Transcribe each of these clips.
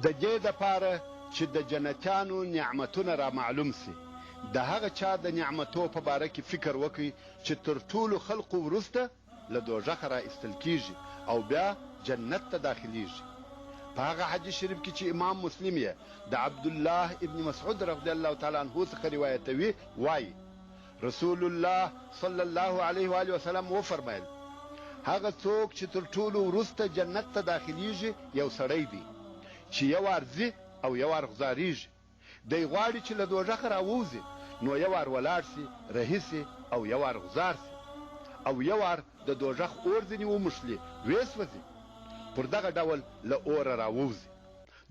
د دې دپاره چې د جنتیانو نعمتونه را معلوم سي، د هغه چا د نعمتو په باره کې فکر وکړي چې تر ټولو خلقو وروسته له دوزخه را ایستل کیږي او بیا جنت ته داخلیږي. په هغه حدیث شریف کې چې امام مسلم یې د عبدالله ابن مسعود رضی الله تعالی عنه څخه روایتوي، وایي رسول الله صلی الله علیه و آله وسلم وفرمایل هغه څوک چې تر ټولو وروسته جنت ته داخلیږي یو سړی دی چې یو وار ځي او یو وار غذاریږي. دی غواړي چې له دوزخه راووځي، نو یو وار ولاړ سي رهي سي او یو وار غذار سي او یو وار د دوزخ اور ځینې وموښلي ویسوځي، پر دغه ډول له اوره راووځي.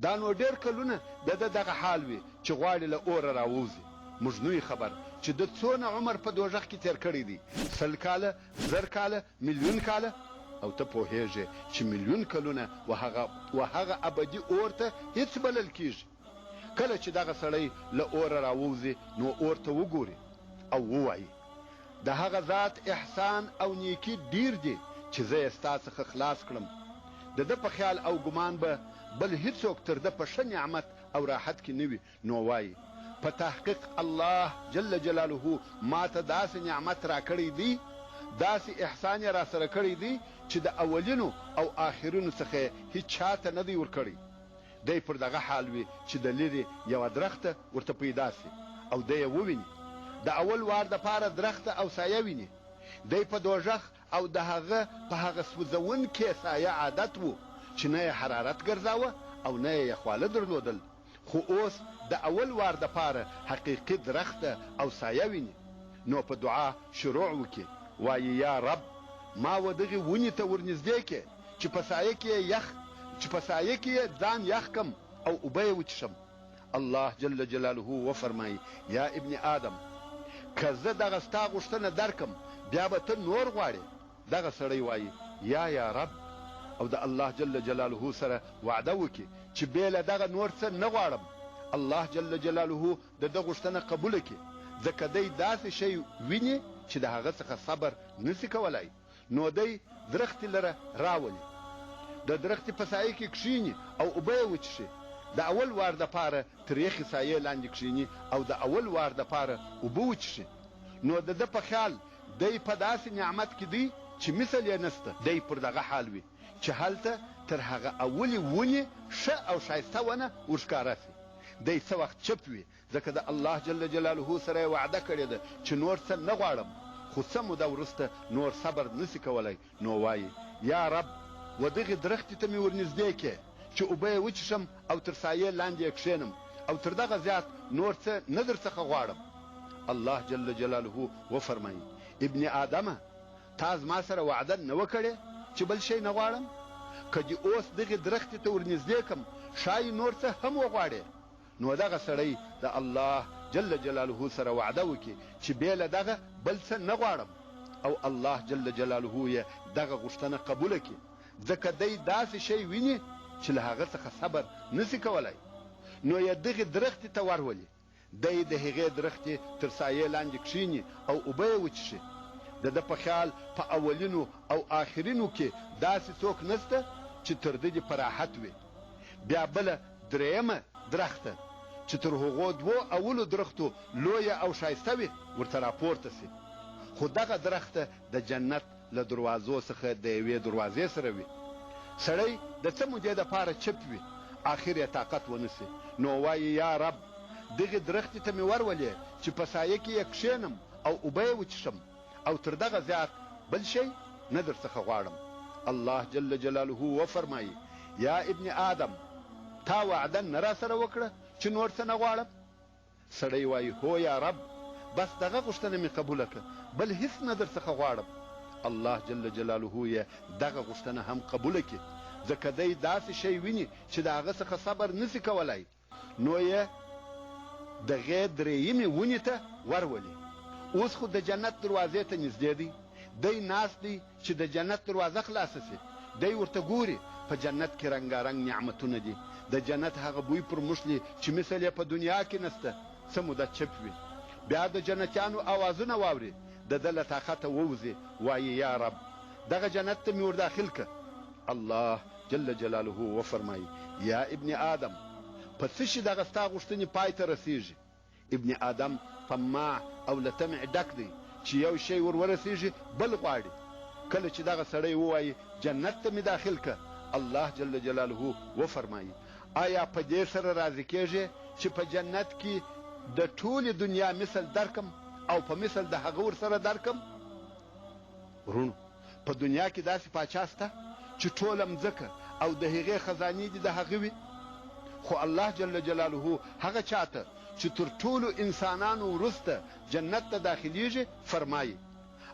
دا نو ډېر کلونه د ده دغه حال وي چې غواړي له اوره راووځي. موږ نوی خبر چې د څونه عمر په دوزخ کې تیر کړی دی، 100 کاله، 1000 کاله، ملیون کاله، او ته پوهېږې چې ملیون کلونه وهغه ابدي اور ته هیڅ بلل کیږي. کله چې دغه سړی له اوره راووځي نو اور ته وګوري او ووایي د هغه ذات احسان او نیکي ډیر دی چې زه یې ستا څخه خلاص کړم. د ده په خیال او ګمان به بل هیڅوک تر ده په ښه نعمت او راحت کې نه وي، نو وایي په تحقیق الله جل جلاله ما ته داسې نعمت را کړی دی، داسې احسان یې را سره کړی دی چې د اولینو او آخرینو څخه هیڅ چاته نه دی ورکړی. دی پر دغه حال وي چې د لرې یوه درخته ورته پیدا سي او دی یې وویني، د اول وار دپاره درخته او سایه ویني. دی په دوزخ او د هغه په هغه سوځونکې سایه عادت و چې نه یې حرارت ګرځاوه او نه یې یخواله درلودل، خو اوس د اول وار دپاره حقیقي درخته او سایه ویني. نو په دعا شروع وکړي، وایي یا رب ما و دغې ونې ته ورنږدې کې چې په سایه کې یې ځان یخ کم او اوبه یې وچښم. الله جل جلاله وفرمایي یا ابن آدم که زه دغه ستا غوښتنه درکم بیا به ته نور غواړې. دغه سړی وایي یا رب، او د الله جل جلاله سره وعده وکړي چې بې له دغه نور څه نه غواړم. الله جل جلاله د ده غوښتنه قبوله کړي، ځکه دی داسې شی ویني چې د هغه څخه صبر نسي کولای. نو دی درختې لره راولي، د درختې په سایه کې کښیني او اوبه یې وچښي. د اول وار دپاره تر یخې سایې لاندې کښیني او د اول وار دپاره اوبه وچښي. نو د ده په خیال دی په داسې نعمت کې دی چې مثل یې نسته. دی پر دغه حال وي چې هلته تر هغه اولې ونې ښه او ښایسته ونه ورښکاره سي. دی څه وخت چپ وي، ځکه د الله جل جلاله سره یې وعده کړې ده چې نور څه نه غواړم، خو څه موده وروسته نور صبر نسي کولی. نو وایي یا رب و دغې درختې ته مې ورنږدې کې چې اوبه یې وچښم او تر سایې لاندې یې کښېنم، او تر دغه زیات نور څه نه در څخه غواړم. الله جل جلاله وفرمایي ابن آدمه تا زما سره وعده نه وکړې چې بل شی نه غواړم؟ که دې اوس دغې درختې ته ورنږدې کم ښایي نور څه هم وغواړې. نو دغه سړی د الله جل جلاله سره وعده وکړي چې بې له دغه بل څه نه غواړم، او الله جل جلاله یې دغه غوښتنه قبوله کړي، ځکه دی داسې شی ویني چې له هغه څخه صبر نسي کولی. نو یې دغې درختې ته ورولي، دی د هغې درختې تر سایې لاندې کښیني او اوبه یې وچښي. د ده په خیال په اولینو او آخرینو کې داسې څوک نسته چې تر ده دې په راحت وي. بیا بله درېیمه درخته چې تر هغو 2 اولو درختو لویه او ښایسته وي ورته راپورته سي، خو دغه درخته د جنت له دروازو څخه د یوې دروازې سره وي. سړی د څه مودې دپاره چپ وي، آخر یې طاقت ونسي، نو وایي یا رب دغې درختې ته مې ورولې چې په سایه کې یې کښېنم او اوبه یې وچښم، او تر دغه زیات بل شی نه در څخه غواړم. الله جل جلاله وفرمایي یا ابن آدم تا وعده نه را سره وکړه چې نور څه نه غواړم؟ سړی وایي هو یا رب، بس دغه غوښتنه مې قبوله کړه، بل هیڅ نه در څخه غواړم. الله جل جلاله یې دغه غوښتنه هم قبوله کړي، ځکه دی داسې شی ویني چې د هغه څخه صبر نسي کولی. نو یې دغې درېیمې ونې ته ورولي. اوس خو د جنت دروازې ته نږدې دی، دی ناست دی چې د جنت دروازه خلاصه سي. دی ورته ګوري، په جنت کې رنګارنګ نعمتونه دي، د جنت هغه بوی پر موښلي چې مثل یې په دنیا کې نسته. څه موده چپ وي، بیا د جنتیانو اوازونه واوري، د ده له طاقته ووځي، وایي یا رب دغه جنت ته مې ورداخل که، الله جل جلاله وفرمایي یا ابن آدم په څه شي دغه ستا غوښتنې پای ته رسیږي؟ ابن آدم طماع او له طمع ډک دی چې یو شی ور ورسیږي بل غواړي. کله چې دغه سړی ووایي جنت ته مې داخل که، الله جل جلاله وفرمایي آیا په دې سره راضي کېږي چې په جنت کې د ټولې دنیا مثل درکم او په مثل د هغه ورسره درکم؟ ورونو، په دنیا کې داسې پاچا شته چې ټوله مځکه او د هغې خزانې دي د هغه وي؟ خو الله جل جلاله هغه چاته چې تر ټولو انسانانو وروسته جنت ته داخلیږي فرمایي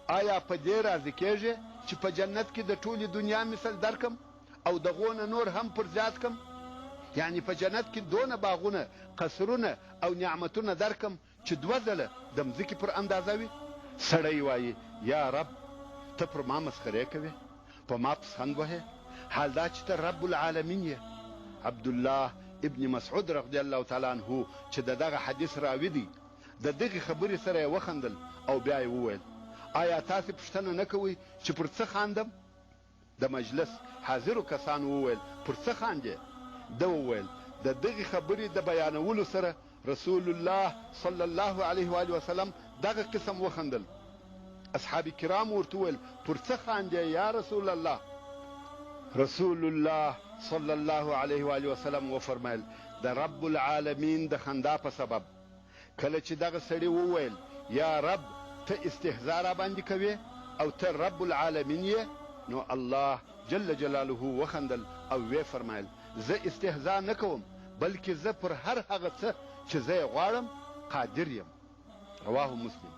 آیا په دې راضي کېږي چې په جنت کې د ټولې دنیا مثل درکم او دغونه نور هم پر زیات کم؟ یعنی په جنت کې دونه باغونه، قصرونه او نعمتونه درکم چې 2 ځله د مځکې پر اندازه وي؟ سړی وایي یا رب ته پر ما مسخرې کوې، په ما پسخند وهې، حال دا چې ته رب العالمین یې. عبدالله ابن مسعود رضی الله تعالی عنه چې دغه حدیث راوي دی، د دغه خبرې سره یې وخندل او بیا یې وویل آیا تاسې پوښتنه نه کوئ چې پر څه خاندم؟ د مجلس حاضرو کسانو وویل پر څه خاندې؟ ده وویل د دغه خبرې د بیانولو سره رسول الله صلی الله علیه و آله وسلم دغه قسم وخندل. اصحاب کرام ورته وویل پر څه خاندې یا رسول الله؟ رسول الله صلی الله علیه و آله وسلم وفرمایل د رب العالمین د خندا په سبب. کله چې دغه سړي وویل یا رب ته استهزاء را باندې کوې او ته رب العالمین یې، نو الله جل جلاله وخندل او وی فرمایل زه استهزاء نه کوم، بلکې زه پر هر هغه څه چې زه یې غواړم قادر یم. رواه مسلم.